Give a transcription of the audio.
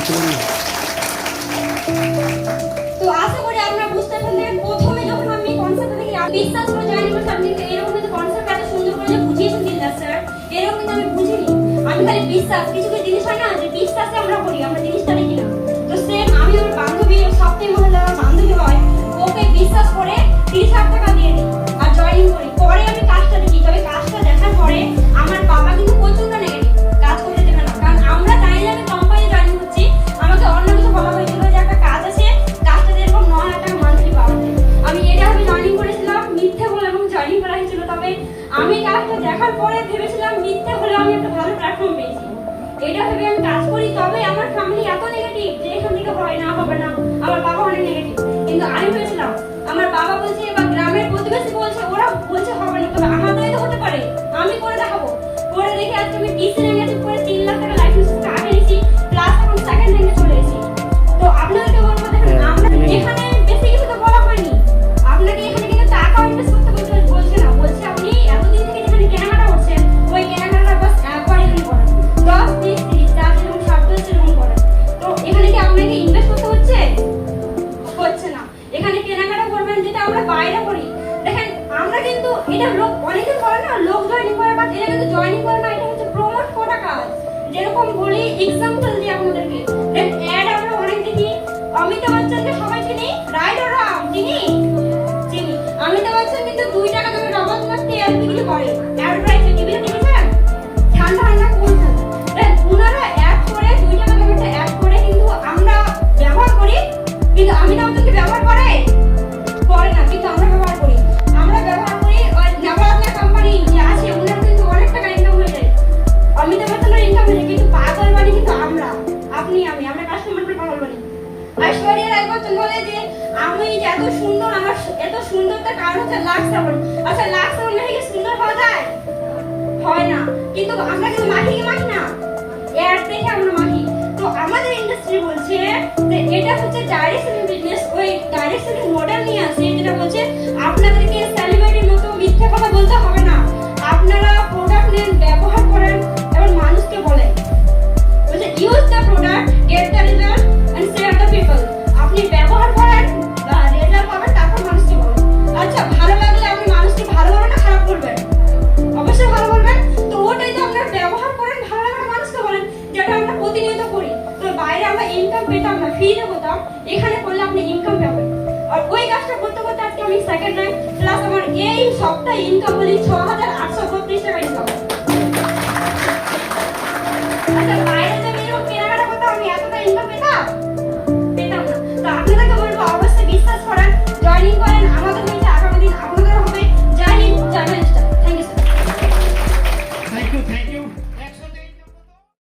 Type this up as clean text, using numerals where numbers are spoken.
তো আশা করি আপনারা বুঝতে পারলেন প্রথমে যখন আমি কনসেপ্ট থেকে বিশ্বাস করে জয়েন করতে আমি এরকম কিন্তু কনসেপ্ট এত সুন্দর করে যে বুঝিয়েছেন দিল্লার স্যার এরকম কিন্তু আমি বুঝিনি। আমি খালি বিশ্বাস কিছু কিছু জিনিস হয় না যে বিশ্বাসে আমরা করি আমরা জিনিসটা দেখি না। তো সেম আমি আমার বান্ধবী সপ্তাহে মহিলা আমার বান্ধবী হয় ওকে বিশ্বাস করে 30,000 টাকা দিয়ে দিই আর জয়েন করি। পরে আমি কাজটা দেখি তবে কাজটা দেখার পরে আমার বাবা কিন্তু প্রচন্ড নেগেটিভ কাজ করতে দেবে না। কারণ আমরা জানি যে আমি কোম্পানি জয়েন করছি আমাকে অন্য কিছু বলা হয়েছিল যে একটা কাজ আছে কাজটা যেরকম 9,000 টাকা মান্থলি পাওয়া যায়। আমি এটা আমি জয়েনিং করেছিলাম মিথ্যে বলে এবং জয়েনিং করা হয়েছিল। তবে আমি কাজটা দেখার পরে ভেবেছিলাম মিথ্যে হলে আমি একটা ভালো প্ল্যাটফর্ম পেয়েছি এটা ভেবে আমি কাজ করি। তবে আমার ফ্যামিলি এত নেগেটিভ যে এখান থেকে হয় না হবে না আমার বাবা অনেক নেগেটিভ। কিন্তু আমি ভেবেছিলাম আমার বাবা বলছে বা গ্রামের প্রতিবেশী বলছে ওরা বলছে হবে না তবে আমার দ্বারা তো হতে পারে আমি করে দেখাবো। করে দেখে আজকে আমি ডিসি নেগেটিভ করে 3 লাখ টাকা লাইফ ইন্স্যুরেন্স কার্ড এনেছি প্লাস এখন সেকেন্ড হ্যান্ডে চলে এসেছি। তো আপনাদেরকে বলবো দেখেন আমরা এখানে বেশি কিছু তো বলা হয়নি আপনাকে এখানে কিন্তু টাকা ইনভেস্ট করতে বলছে না বলছে আপনি এতদিন থেকে যেখানে কেনাকাটা করছেন ওই কেনাকাটা বাস একবার এখানে করেন 10 20 30 যার যেরকম সাধ্য সেরকম করেন। তো এখানে কি আপনাকে ইনভেস্ট করতে হচ্ছে না এখানে কেনাকাটা করবেন যেটা আমরা বাইরে করি। দেখেন আমরা কিন্তু এটা লোক অনেকে করে না লোক জয়েনিং করে বাট এটা কিন্তু জয়েনিং করে না এটা হচ্ছে প্রমোট করা কাজ। যেরকম বলি এক্সাম্পল দিই আপনাদেরকে অ্যাড আমরা অনেক দেখি অমিতাভ বচ্চনকে সবাই চিনি রাইট অর রং চিনি অমিতাভ বচ্চন কিন্তু 2 টাকা দামের রবটনাথ তেল বিক্রি করে অ্যাডভার্টাইজ টিভিতে দেখেছেন ঠান্ডা ঠান্ডা কোন ওনারা অ্যাড করে 2 টাকা দামের অ্যাড করে কিন্তু আমরা ব্যবহার করি কিন্তু অমিতাভ বচ্চনকে ব্যবহার করে না কিন্তু আমরা ব্যবহার করি ওই নবরত্ন কোম্পানি যে আছে ওনার কিন্তু অনেক টাকা ইনকাম হয়ে যায় অমিতাভ বচ্চনের ইনকাম হয়ে যায় কিন্তু পাগল বানি কিন্তু আমরা কাস্টমারকে পাগল বানি। ঐশ্বরিয়া রায় বচ্চন বলে যে আমি যে এত সুন্দর আমার এত সুন্দরতার কারণ হচ্ছে লাক্স সাবন। আচ্ছা লাক্স সাবন মেখে কি সুন্দর হওয়া যায় হয় না কিন্তু আমরা কিন্তু মাখি না এর দেখে আমরা মাখি। তো আমাদের ইন্ডাস্ট্রি বলছে যে এটা হচ্ছে ডাইরেক্ট সেলিং বিজনেস ওই ডাইরেক্ট সেলিং মডেল নিয়ে আসে যেটা বলছে আপনাদেরকে সেলিব্রিটির মতো মিথ্যা কথা বলতে হবে না আপনারা প্রোডাক্ট নেন ব্যবহার করেন এবং মানুষকে বলেন বলছে use the product get the result and save the people. আপনি ব্যবহার করেন রেজাল্ট পাবেন তারপর মানুষকে বলেন। আচ্ছা ভালো লাগলে আপনি মানুষকে ভালো বলবেন না খারাপ বলবেন অবশ্যই ভালো বলবেন। তো ওটাই তো আপনারা ব্যবহার করেন ভালো লাগলে মানুষকে বলেন যেটা আমরা প্রতিনিয়ত করি। তো বাইরে আমরা ইনকাম পেতাম না ফ্রিতে হতাম এখানে করলে আপনি ইনকাম পাবেন। আর ওই কাজটা করতে করতে আজকে আমি সেকেন্ড র্যাঙ্ক প্লাস আমার এই সপ্তাহে ইনকাম হলি 6,832 টাকা ইনকাম। আচ্ছা